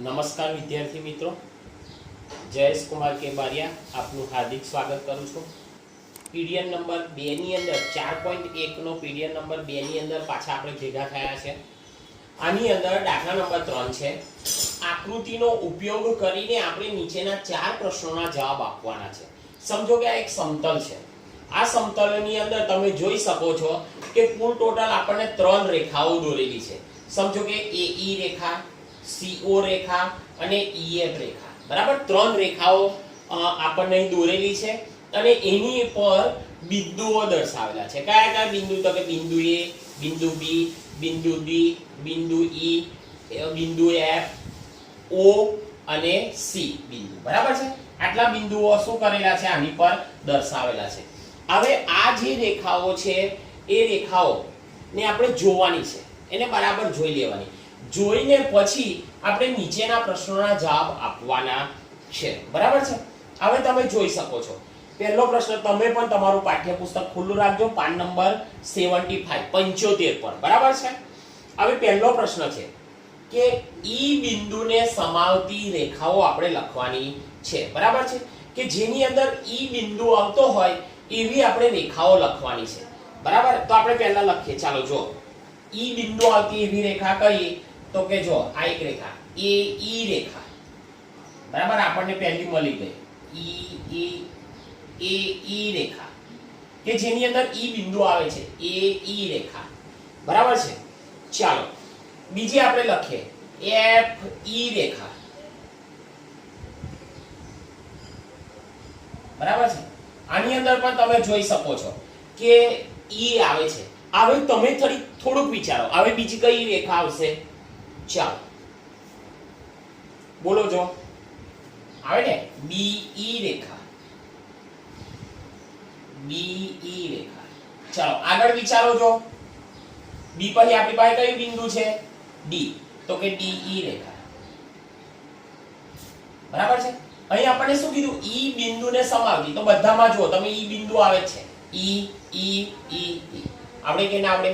નમસ્કાર વિદ્યાર્થી મિત્રો, જયેશ કુમાર કે બારિયા આપનું હાર્દિક સ્વાગત કરું છું। પીડીએન નંબર 2 ની અંદર 4.1 નો પીડીએન નંબર 2 ની અંદર પાછા આપણે ભેગા થયા છે। આની અંદર દાખલા નંબર 3 છે। આકૃતિનો ઉપયોગ કરીને આપણે નીચેના 4 પ્રશ્નોના જવાબ આપવાના છે। સમજો કે આ એક સમતલ છે। આ સમતલની અંદર તમે જોઈ શકો છો કે કુલ ટોટલ આપણને 3 રેખાઓ દોરેલી છે। સમજો કે AE રેખા, CO રેખા અને EF રેખા, બરાબર। 3 રેખાઓ આપણને દોરેલી છે અને એની પર બિંદુઓ દર્શાવેલા છે। કયા કયા બિંદુ? તો કે બિંદુ A, બિંદુ B, બિંદુ D, બિંદુ E, બિંદુ F, O અને C બિંદુ, બરાબર છે। આટલા બિંદુઓ શું કરેલા છે? આની પર દર્શાવેલા છે। હવે આ જે રેખાઓ છે એ રેખાઓને આપણે જોવાની છે, એને બરાબર જોઈ લેવાની। જોઈને પછી આપણે નીચેના પ્રશ્નોના જવાબ આપવાના છે, બરાબર છે। હવે તમે જોઈ શકો છો પહેલો પ્રશ્ન, તમે પણ તમારું પાઠ્યપુસ્તક ખુલ્લું રાખજો, પાન નંબર 75 પર, બરાબર છે। હવે પહેલો પ્રશ્ન છે કે ઈ બિંદુને સમાવતી રેખાઓ આપણે લખવાની છે, બરાબર છે। કે જેની અંદર ઈ બિંદુ આવતો હોય એવી આપણે રેખાઓ લખવાની છે, બરાબર। તો આપણે પહેલા લખીએ, ચાલો જો ઈ બિંદુ આવતી એવી રેખા કઈ? તો કે જો આ એક રેખા AE રેખા, બરાબર, આપણને પહેલી મળી ગઈ AE રેખા કે જેની અંદર ઈ બિંદુ આવે છે, AE રેખા, બરાબર છે। ચાલો બીજી આપણે લખીએ FE રેખા, બરાબર છે। આની અંદર પણ તમે જોઈ શકો છો કે E આવે છે। હવે તમે થોડુંક વિચારો, હવે બીજી કઈ રેખા આવશે? ચાલો બોલો, જો આવે ને BE રેખા, BE રેખા। ચાલો આગળ વિચારો, જો B પછી આપણી પાસે કયું બિંદુ છે? D, તો કે DE રેખા, બરાબર છે। અહીં આપણને શું કીધું? ઈ બિંદુને સમાવતી, તો બધામાં જો તમે ઈ બિંદુ આવે છે, આવડે કે ના આવડે?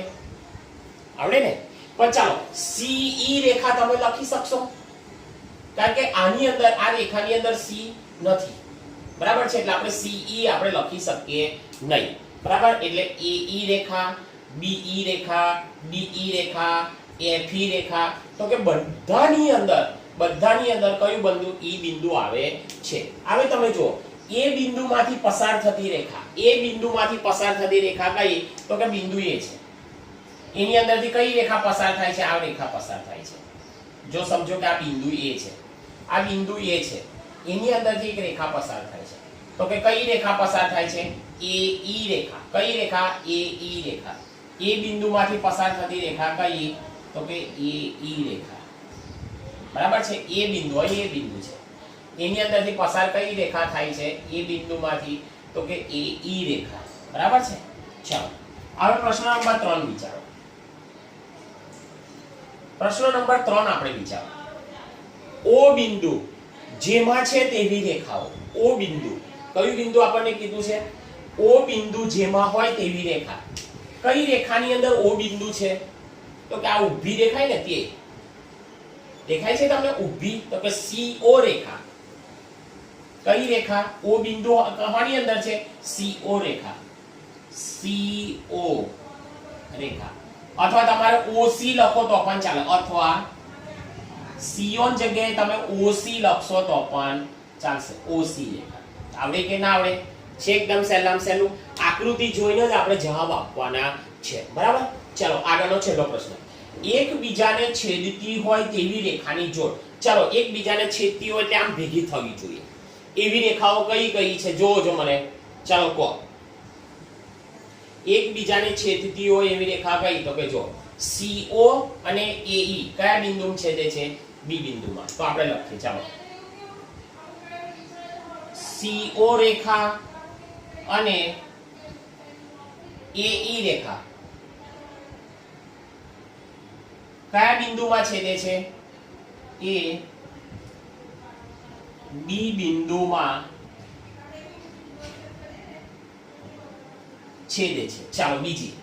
આવડે ને? પણ ચાલો CE રેખા તમે લખી શકશો? કારણ કે આની અંદર, આ રેખાની અંદર C નથી, બરાબર છે, એટલે આપણે CE આપણે લખી શકીએ નહીં, બરાબર। એટલે AE Rekha, BE Rekha, DE Rekha, FE રેખા, તો કે બધાની અંદર કયું બિંદુ? E બિંદુ આવે છે। હવે તમે જુઓ, એ બિંદુમાંથી પસાર થતી રેખા, કઈ? તો કે બિંદુ A છે। એની અંદરથી કઈ રેખા પસાર થાય છે? આ રેખા પસાર થાય છે। જો સમજો કે આ બિંદુ A છે, એની અંદરથી એક રેખા પસાર થાય છે, તો કે કઈ રેખા પસાર થાય છે? AE રેખા। કઈ રેખા? AE રેખા। એ બિંદુમાંથી પસાર થતી રેખા કઈ? તો કે AE રેખા, બરાબર છે। એ બિંદુ અહીં, એ બિંદુ છે, એની અંદરથી પસાર કઈ રેખા થાય છે? એ બિંદુમાંથી, તો કે AE રેખા, બરાબર છે। ચાલો હવે પ્રશ્ન નંબર 3 વિચારો। પ્રશ્ન નંબર 3 આપણે વિચારો, O બિંદુ જેમાં છે તેવી રેખાઓ। O બિંદુ, કયું બિંદુ આપણને કીધું છે? O બિંદુ જેમાં હોય તેવી રેખા। કઈ રેખાની અંદર O બિંદુ છે? તો કે આ ઊભી દેખાય ને, તે દેખાય છે તમને ઊભી? તો કે CO રેખા। કઈ રેખા? O બિંદુ કહાની અંદર છે? CO રેખા, CO રેખા। અથવા તમારે OC લખો તો પણ ચાલે, અથવા CO ની જગ્યાએ તમે OC લખશો તો પણ ચાલશે, OC રેખા। આવડે કે ના આવડે? છે એકદમ સહેલામાં સહેલું, આકૃતિ જોઈને જ આપણે જવાબ આપવાના છે, બરાબર। ચાલો આગળનો છેલ્લો પ્રશ્ન, એકબીજાને છેદતી હોય તેવી રેખાની જોડ। ચાલો એકબીજાને છેદતી હોય એટલે આમ ભેગી થવી જોઈએ એવી રેખાઓ કઈ કઈ છે? જોજો મને, ચાલો કહો। એકબીજાને છેદતી હોય એવી રેખા કઈ? તો કે જો CO અને AE કયા બિંદુમાં છેદે છે? B બિંદુમાં। તો આપણે લખીએ, ચાલો CO રેખા અને AE રેખા કયા બિંદુમાં છેદે છે? એ B બિંદુમાં છેદે છે। ચાલો બીજી,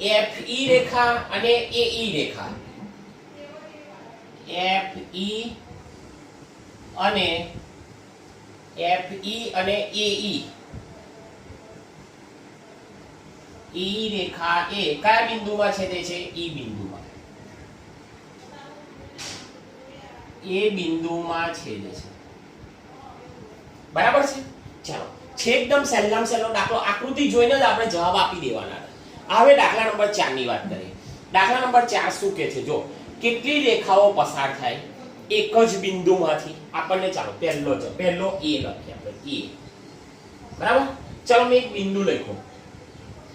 FE રેખા અને AE રેખા FE અને AE E રેખા એ કયા બિંદુમાં છેદે છે? E બિંદુમાં. એ બિંદુમાં છેદે છે. બરાબર છે. ચાલો છે એકદમ સહેલામાં સહેલો દાખલો, આકૃતિ જોઈને જ આપણે જવાબ આપી દેવાના. હવે દાખલા નંબર 4 ની વાત કરીએ. દાખલા નંબર 4 શું કહે છે? જો કેટલી રેખાઓ પસાર થાય એક જ બિંદુમાંથી. આપણને ચાલો પહેલો A લખીએ આપણે. A બરાબર. ચાલો મેં એક બિંદુ લખ્યો.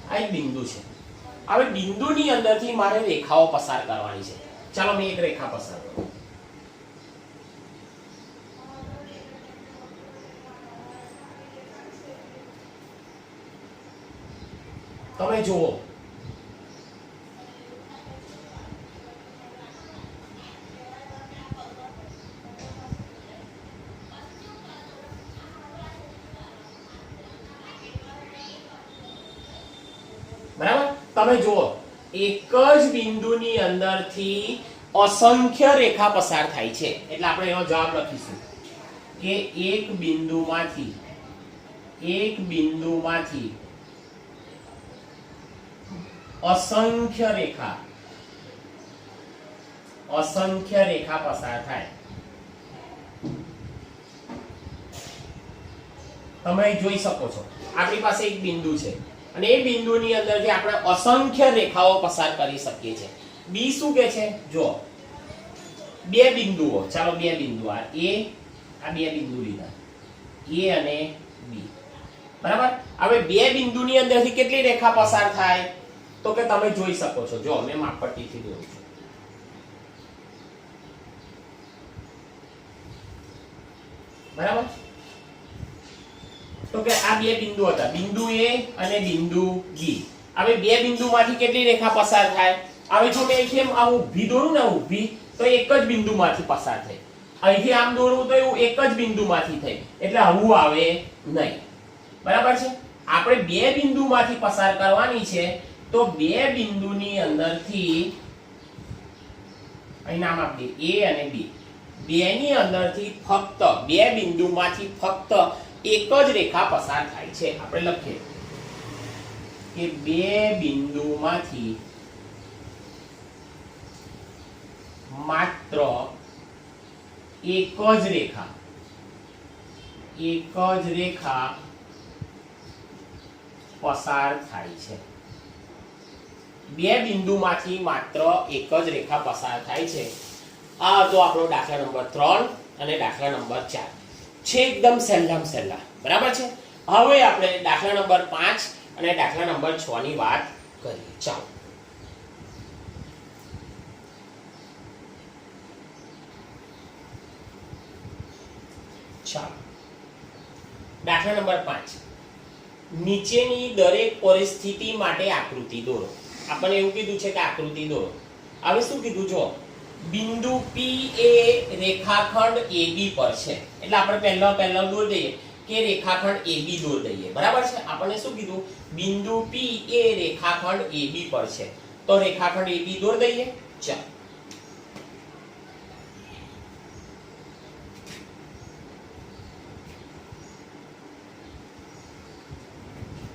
આ એક બિંદુ છે. હવે બિંદુની અંદરથી મારે રેખાઓ પસાર કરવાની છે. ચાલો મેં એક રેખા પસાર કરું. તમે જુઓ બરાબર. તમે જુઓ એક જ બિંદુની અંદરથી અસંખ્ય રેખા પસાર થાય છે. એટલે આપણે એનો જવાબ લખીશું કે એક બિંદુમાંથી અસંખ્ય રેખા પસાર થાય. તમે જોઈ શકો છો આપણી પાસે એક બિંદુ છે અને એ બિંદુની અંદરથી આપણે અસંખ્ય રેખાઓ પસાર કરી શકીએ છીએ. બી શું કે છે? જો બે બિંદુઓ, ચાલો બે બિંદુ આ બે બિંદુ લીધા A અને B. બરાબર. હવે બે બિંદુની અંદરથી કેટલી રેખા પસાર થાય? તો કે તમે જોઈ શકો છો. જો મેં માપપટ્ટીથી દોરું છું. બરાબર. તો કે આ બે બિંદુ હતા, બિંદુ A અને બિંદુ B. હવે બે બિંદુમાંથી કેટલી રેખા પસાર થાય? હવે જો મેં કેમ આ ઊભી દોરું ને, ઊભી, તો એક જ બિંદુમાંથી પસાર થાય. અહીંથી આમ દોરું તો એવું એક જ બિંદુમાંથી થાય. એટલે આવું આવે નહીં. બરાબર છે. આપણે બે બિંદુમાંથી પસાર કરવાની છે. તો બે બિંદુની અંદરથી અહીં નામ આપી A અને B. બેની અંદરથી ફક્ત બે બિંદુમાંથી ફક્ત એક જ રેખા પસાર થાય છે. આપણે લખીએ કે બે બિંદુમાંથી માત્ર એક જ રેખા પસાર થાય છે. બે બિંદુમાંથી માત્ર એક જ રેખા પસાર થાય છે. આ હતો આપણો દાખલા નંબર 3 અને દાખલા નંબર 4 છે એકદમ સહેલામાં સહેલા. બરાબર છે. હવે આપણે દાખલા નંબર 5 અને દાખલા નંબર 6 ની વાત કરીએ. ચાલો દાખલા નંબર 5. નીચેની દરેક પરિસ્થિતિ માટે આકૃતિ દોરો. આપણને એવું કીધું છે કે આકૃતિ દોરો. હવે શું કીધું? જો બિંદુ P એ રેખાખંડ AB પર છે. એટલે આપણે પહેલા દોરી દઈએ કે રેખાખંડ AB દોરી દઈએ. બરાબર છે. આપણને શું કીધું? બિંદુ P એ રેખાખંડ AB પર છે. તો રેખાખંડ AB દોરી દઈએ. ચાલો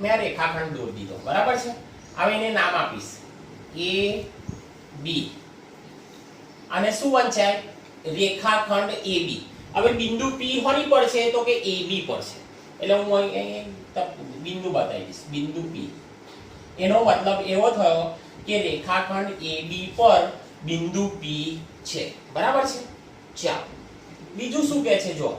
મેં રેખાખંડ દોરી દીધો. બરાબર છે. હવે એને નામ આપીશ AB અને શું વંચાય? રેખાખંડ AB. હવે બિંદુ P હોની પર છે? તો કે AB પર છે. એટલે હું અહીં બિંદુ બતાવી દઈશ. બિંદુ P એનો મતલબ એવો થયો કે રેખાખંડ AB પર બિંદુ P છે. બરાબર છે. ચાલો બીજું શું કહે છે? જો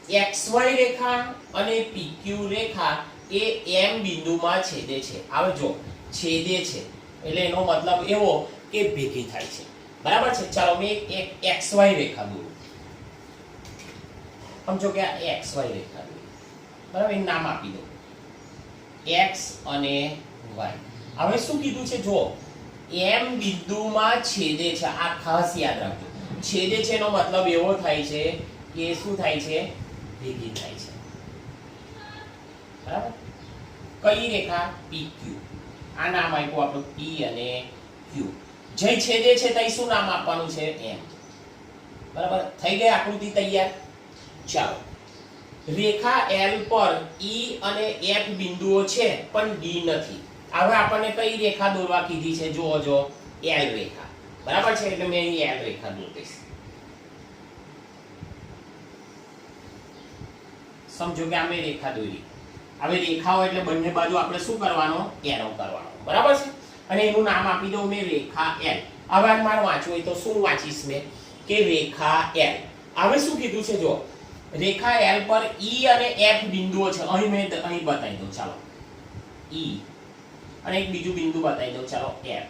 XY રેખા અને PQ રેખા એ M બિંદુમાં છેદે છે. હવે જો છેદે છે એટલે એનો મતલબ એવો કે ભેગી થાય છે. બરાબર છે. ચાલો મેં એક XY રેખા દોરું. સમજો કે આ XY રેખા દોરી. બરાબર. એનું નામ આપી દો X અને Y. હવે શું કીધું છે? જો M બિંદુમાં છેદે છે. આ ખાસ યાદ રાખજો. છેદે છે એનો મતલબ એવો થાય છે કે શું થાય છે? ભેગી થાય છે. બરાબર. કઈ રેખા? PQ. આ નામ આપ્યું આપણું P અને Q. જે છેદે છે તઈ શું નામ આપવાનું છે? M. બરાબર, થઈ ગઈ આકૃતિ તૈયાર. ચાલો, રેખા L પર E અને F બિંદુઓ છે પણ D નથી. હવે આપણને કઈ રેખા દોરવા કીધી છે? જો L રેખા. બરાબર છે, એટલે મેં અહીં L રેખા દોરીશ. સમજો કે આ મેં રેખા દોરી. હવે રેખાઓ એટલે બંને બાજુ આપણે શું કરવાનો? એરો કરવાનો. બરાબર છે, અને એનું નામ આપી દઉં મેં રેખા L. હવે મારે વાંચવું હોય તો શું વાંચીશ મેં? કે રેખા L. હવે શું કીધું છે? જો રેખા L પર E અને F બિંદુઓ છે. અહીં મેં અહીં બતાવી દઉં. ચાલો, E અને એક બીજું બિંદુ બતાવી દઉં. ચાલો, F.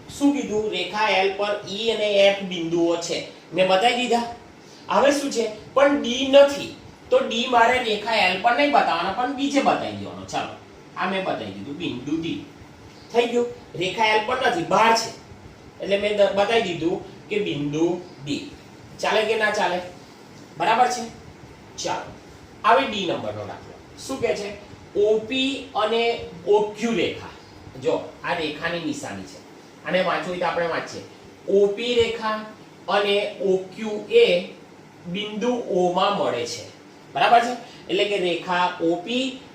શું કીધું? રેખા L પર E અને F બિંદુઓ છે, મેં બતાવી દીધા. હવે શું છે? પણ D નથી. તો D મારે રેખા L પર નહીં બતાવવાનો, પણ બીજે બતાવી દેવાનો. ચાલો, આ મેં બતાવી દીધું બિંદુ D. થઈ ગયું. રેખા L પર નથી, બહાર છે, એટલે મેં બતાવી દીધું કે બિંદુ D. ચાલે કે ના ચાલે? બરાબર છે. ચાલો, હવે D નંબરનો દાખલો. શું કહે છે? OP અને OQ રેખા. જો આ રેખાની નિશાની છે, આને વાંચવું હોય તો આપણે વાંચીએ. OP રેખા અને OQ એ બિંદુ O માં મળે છે. બરાબર છે, એટલે કે રેખા OP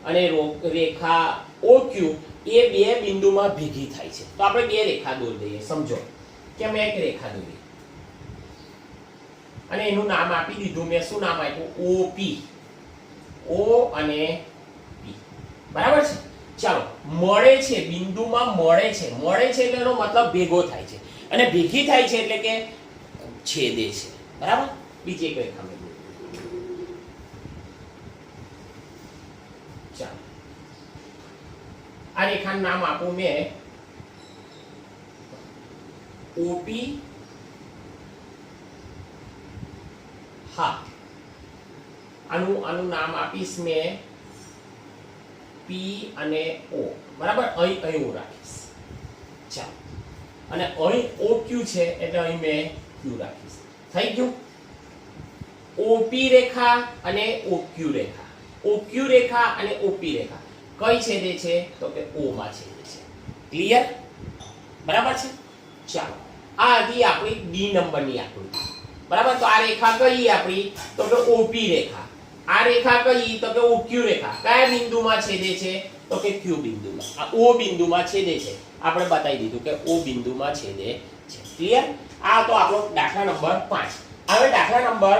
અને રેખા OQ એ બે બિંદુમાં ભેગી થાય છે. તો આપણે બે રેખા દોરી દઈએ. સમજો કે મેં એક રેખા દોરી અને એનું નામ આપી દીધું મેં. શું નામ આપ્યું? OP. O અને P. બરાબર છે. ચાલો, મળે છે, બિંદુમાં મળે છે. મળે છે એટલે એનો મતલબ ભેગો થાય છે, અને ભેગી થાય છે એટલે કે છેદે છે. બરાબર. બીજી એક રેખા મેં દોરી. ચાલો, આ રેખાનું નામ આપું મેં OP. હા, આનું નામ આપીશ મેં P અને O. બરાબર, અહીં હું રાખીશ. ચાલો, અને અહીં OQ છે એટલે અહીં મેં Q રાખીશ. થઈ ગયું. OP રેખા અને OQ રેખા. OQ રેખા અને OP રેખા કઈ છેદે છે? તો કે O માં છેદે છે. ક્લિયર? બરાબર છે. ચાલો, આ હતી આપણી D નંબરની આકૃતિ. બરાબર. તો આ રેખા કઈ આપણી? તો કે OP રેખા. આ રેખા કઈ? તો કે OQ રેખા. કયા બિંદુમાં છેદે છે? તો કે Q બિંદુમાં. આ O બિંદુમાં છેદે છે. આપણે બતાવી દીધું કે O બિંદુમાં છેદે છે. ક્લિયર? આ તો આપણો દાખલા નંબર 5. હવે દાખલા નંબર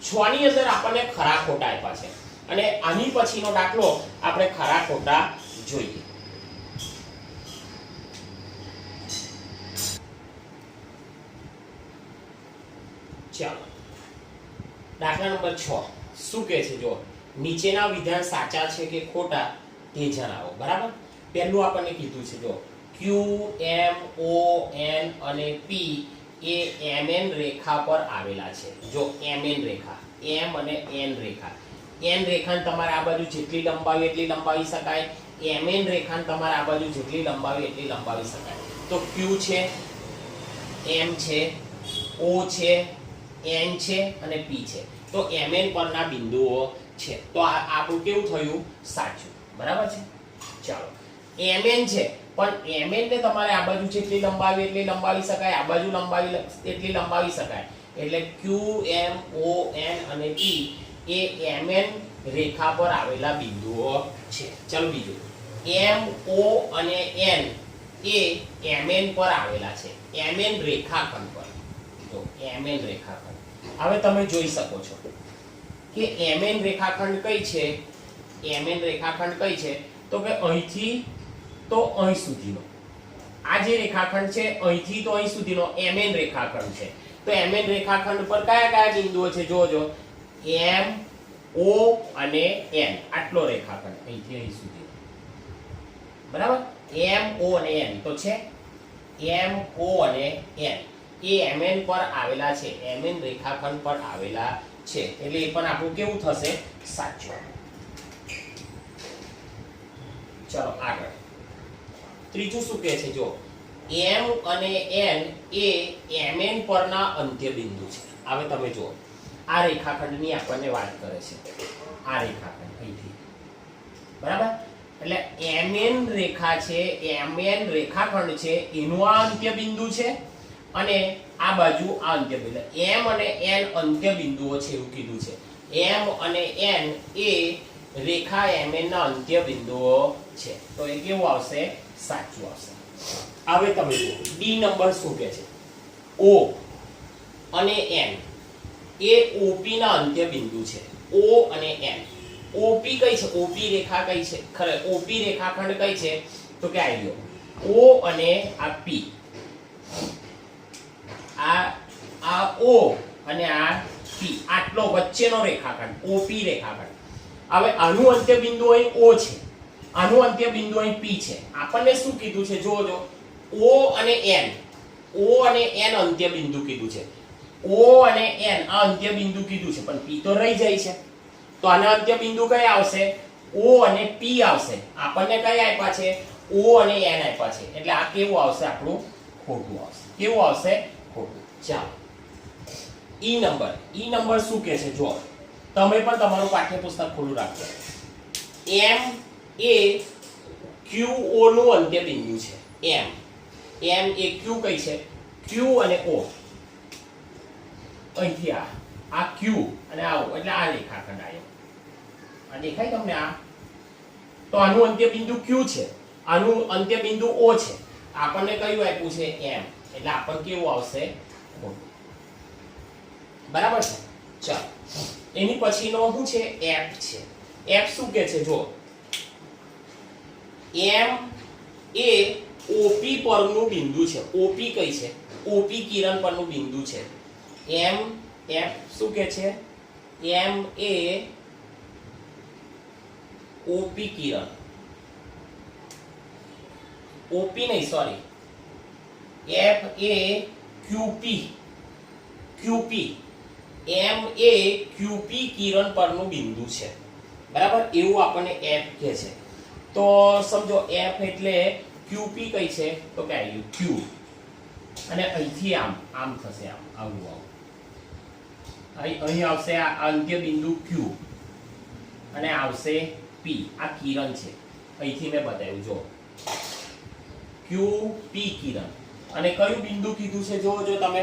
6 ની અંદર આપણને ખરા ખોટા આપ્યા છે, અને આની પછીનો દાખલો આપણે ખરા ખોટા જોઈએ. ચાલો, દાખલા નંબર 6 શું કહે છે? જો નીચેના વિધાન સાચા છે કે ખોટા તે જણાવો. બરાબર. પહેલું આપણને કીધું છે, જો Q, M, O, N અને P એ MN રેખા પર આવેલા છે. જો MN રેખા, M અને N રેખા. N રેખાને તમારે આ બાજુ જેટલી લંબાવી એટલી લંબાવી શકાય. MN રેખાને તમારે આ બાજુ જેટલી લંબાવી એટલી લંબાવી શકાય. તો Q છે, M છે, O છે, N છે અને P છે. તો MN પરના બિંદુઓ છે. તો આપણું કેવું થયું? સાચું. બરાબર છે. ચાલો, MN છે, પણ MN ને તમારે આ બાજુ જેટલી લંબાવી એટલી લંબાવી શકાય, આ બાજુ લંબાવી એટલી લંબાવી શકાય. એટલે Q, M, O, N અને P એ MN રેખા પર આવેલા બિંદુઓ છે. ચાલો, બીજું M, O અને N એ MN પર આવેલા છે. MN રેખાખંડ પર. તો MN રેખાખંડ. હવે તમે જોઈ શકો છો કે MN રેખાખંડ કઈ છે? MN રેખાખંડ કઈ છે? તો કે અહીંથી તો અહીં સુધીનો. આ જે રેખાખંડ છે અહીંથી તો અહીં સુધીનો MN રેખાખંડ છે. તો MN રેખાખંડ પર કયા કયા બિંદુઓ છે? જોજો, M, O અને N. આટલો રેખાખંડ અહીંથી અહીં સુધી. બરાબર. M, O અને N તો છે. M, O અને N એ MN પર આવેલા છે. MN રેખાખંડ પર આવેલા છે. એટલે એ પણ આપણું કેવું થશે? સાચું. ચલો આગળ. ત્રીજું શું કહે છે? જો M અને N એ MN પરના અંત્ય બિંદુ છે. હવે તમે જુઓ, આ રેખાખંડની આપણને વાત કરે છે. આ રેખાખંડ અહીંથી. બરાબર. એટલે MN રેખા છે, MN રેખાખંડ છે, એનું આ અંત્ય બિંદુ છે, અને આ બાજુ આ અંત્ય બિંદુ. m અને n અંત્ય બિંદુઓ છે એવું કીધું છે. m અને n એ રેખા mn ના અંત્ય બિંદુઓ છે. તો એ કેવું આવશે? સાચું આવશે. હવે તમે જુઓ ડી નંબર શું કહે છે? o અને n એ OP ના અંત્ય બિંદુ છે. o અને n. OP કઈ છે? OP રેખા કઈ છે? ખરે OP રેખાખંડ કઈ છે? તો કે આવી ગયો o અને આ p. આ o અને આ p આટલો વચ્ચેનો રેખાખંડ OP રેખાખંડ. હવે આનું અંત્ય બિંદુ અહીં o છે, આનું અંત્ય બિંદુ અહીં p છે. આપણને શું કીધું છે? જોજો o અને n, o અને n અંત્ય બિંદુ કીધું છે. o અને n આ અંત્ય બિંદુ કીધું છે, પણ p તો રહી જાય છે. તો આના અંત્ય બિંદુ કઈ આવશે? o અને p આવશે. આપણને કઈ આપ્યા છે? o અને n આપ્યા છે. એટલે આ કેવું આવશે? આપણું ખોટું આવશે. કેવું આવશે? ખોટું. ચાલો ઈ નંબર શું કહે છે? જો તમે પણ તમારું પાઠ્યપુસ્તક ખોલું રાખજો. m એ qo નું અંત્ય બિંદુ છે. m એ q કઈ છે? q અને o. અહીંથી આ q અને આ o એટલે આ રેખાખંડ આવ્યો. આ દેખાય તમને? આ તો આનું અંત્ય બિંદુ q છે, આનું અંત્ય બિંદુ o છે. આપણને કયું આપ્યું છે? m. એટલે આપણને કેવું આવશે? ખોટું. બરાબર છે. ચાલો એની પછીનો શું છે? f છે. f શું કહે છે? જો m એ OP પરનું બિંદુ છે. OP કઈ છે? OP કિરણ પરનું બિંદુ છે. f શું કહે છે? m એ OP કિરણ, OP નહીં સોરી, f એ QP, m એ QP કિરણ પરનું બિંદુ છે. બરાબર? એવું આપણને f કહે છે. તો સમજો f એટલે QP કઈ છે? તો કે આવી q અને અહીંથી આમ થશે, આવું અહીં આવશે આ અંત્ય બિંદુ q અને આવશે p. આ કિરણ છે, અહીંથી મેં બતાવ્યું. જો QP કિરણ અને કયું બિંદુ કીધું છે? જો તમે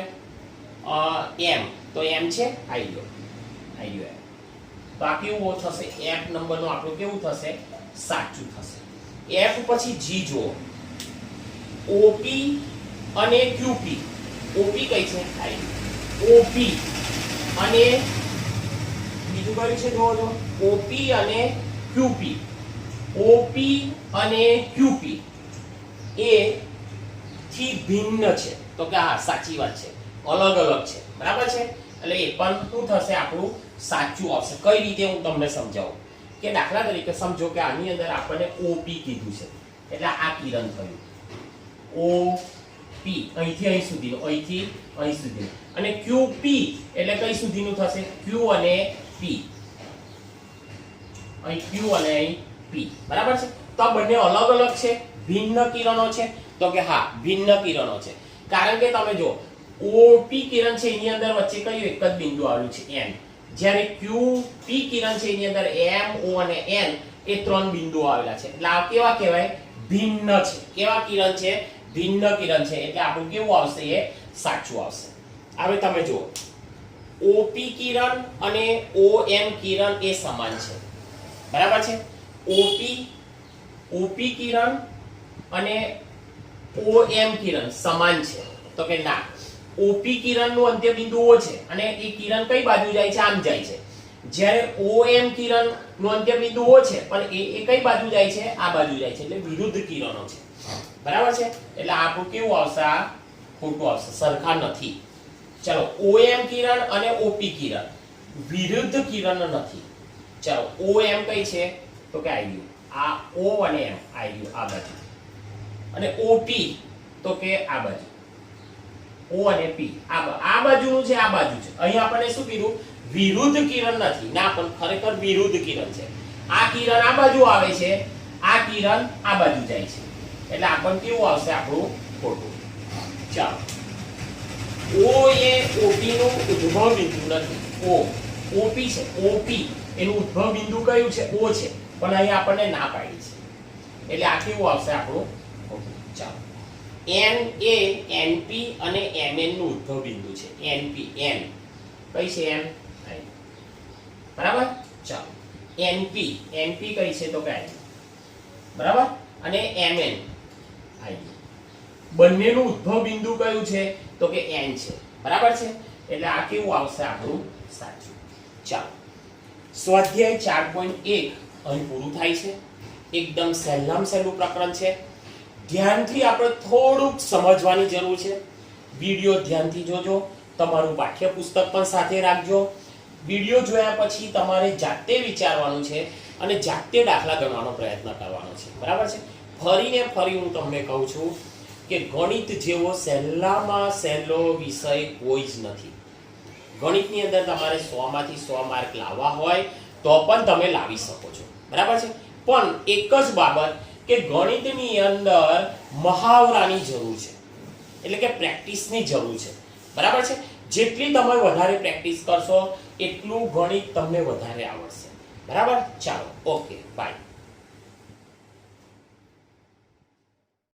m. તો m છે, આવી ગયો m. તો આ કેવું થશે? f નંબરનું આપણું કેવું થશે? સાચું થશે. f પછી g જો OP અને QP. OP કઈ છે? OP અને બીજું કયું છે? જો OP અને QP. OP અને QP એ થી ભિન્ન છે. તો કે હા, સાચી વાત છે, અલગ અલગ છે. બરાબર છે? એટલે એ પણ શું થશે? આપણું સાચું આવશે. કઈ રીતે હું તમને સમજાવું કે દાખલા તરીકે સમજો કે આની અંદર આપણને OP કીધું છે, એટલે આ કિરણ થયું OP, અહીંથી અહીં સુધીનું, અહીંથી અહીં સુધીનું. અને QP એટલે કઈ સુધીનું થશે? Q અને P. અહીં Q અને અહીં P. બરાબર છે? તો આ બંને અલગ અલગ છે, ભિન્ન કિરણો છે. તો કે હા, ભિન્ન કિરણો છે. કારણ કે તમે જો OP કિરણ છે એની અંદર વચ્ચે કયું એક જ બિંદુ આવેલું છે? n. જ્યારે QP કિરણ છે એની અંદર m, o અને n એ ત્રણ બિંદુઓ આવેલા છે. એટલે આ કેવા કહેવાય? ભિન્ન છે. કેવા કિરણ છે? ભિન્ન કિરણ છે. એટલે આપણું કેવું આવશે? એ સાચું આવશે. હવે તમે જુઓ OP કિરણ અને OM કિરણ એ સમાન છે. બરાબર છે? OP કિરણ અને OM કિરણ સમાન છે. તો કે ના, OP કિરણનું અંત્ય બિંદુ O છે અને એ કિરણ કઈ બાજુ જાય છે? આમ જાય છે. જ્યારે OM કિરણનું અંત્ય બિંદુ O છે પણ એ કઈ બાજુ જાય છે? આ બાજુ જાય છે. એટલે વિરુદ્ધ કિરણો છે. બરાબર છે? એટલે આપણું કેવું આવશે? આ ખોટું આવશે, સરખા નથી. ચલો OM કિરણ અને OP કિરણ વિરુદ્ધ કિરણ નથી. ચલો OM કઈ છે? તો કે આવી ગયું આ O અને M આવી ગયું આ બાજુ. અને OP તો કે આ બાજુ. O અને P આ બાજુનું છે, આ બાજુ છે. અહીં આપણને શું કીધું? વિરુદ્ધ કિરણ નથી. ના, પણ ખરેખર વિરુદ્ધ કિરણ છે. આ કિરણ આ બાજુ આવે છે, આ કિરણ આ બાજુ જાય છે. એટલે આપણને કેવું આવશે? આપણું ખોટું. ચાલો O એ OP નું ઉદ્ભવ બિંદુ નથી. OP છે, OP એનું ઉદ્ભવ બિંદુ કયું છે? O છે. પણ અહીં આપણને ના પાડી છે. એટલે આ કેવું આવશે? આપણું ખોટું. ચાલો n એ np અને mn નું ઉદ્ભવ બિંદુ છે. np n કઈ છે n બરાબર. ચાલો np કઈ છે તો કઈ બરાબર અને mn બંનેનું ઉદ્ભવ બિંદુ કયું છે તો કે n છે. બરાબર છે. એટલે આ કેવું આવશે આપણું સાચું. ચાલો સ્વાધ્યાય 4.1 અહીં પૂરું થાય છે. એકદમ સહેલામ સહેલું પ્રકરણ છે. ધ્યાનથી આપણે થોડુંક સમજવાની જરૂર છે. વિડિયો ધ્યાનથી જોજો. તમારું પાઠ્યપુસ્તક પણ સાથે રાખજો. વિડિયો જોયા પછી તમારે જાતે વિચારવાનું છે અને જાતે દાખલા ગણવાનો પ્રયત્ન કરવાનો છે. બરાબર છે. ફરીને ફરી હું તમને કહું છું કે ગણિત જેવો સહેલામાં સહેલો વિષય કોઈ જ નથી. ગણિતની અંદર તમારે 100 માંથી 100 માર્ક લાવવા હોય તો પણ તમે લાવી શકો છો. બરાબર છે. પણ એક જ બાબત કે ગણિતની અંદર મહાવરાની જરૂર છે, એટલે કે પ્રેક્ટિસની જરૂર છે. બરાબર છે. જેટલી તમે વધારે પ્રેક્ટિસ કરશો એટલું ગણિત તમને વધારે આવડશે. બરાબર. ચાલો ઓકે બાય.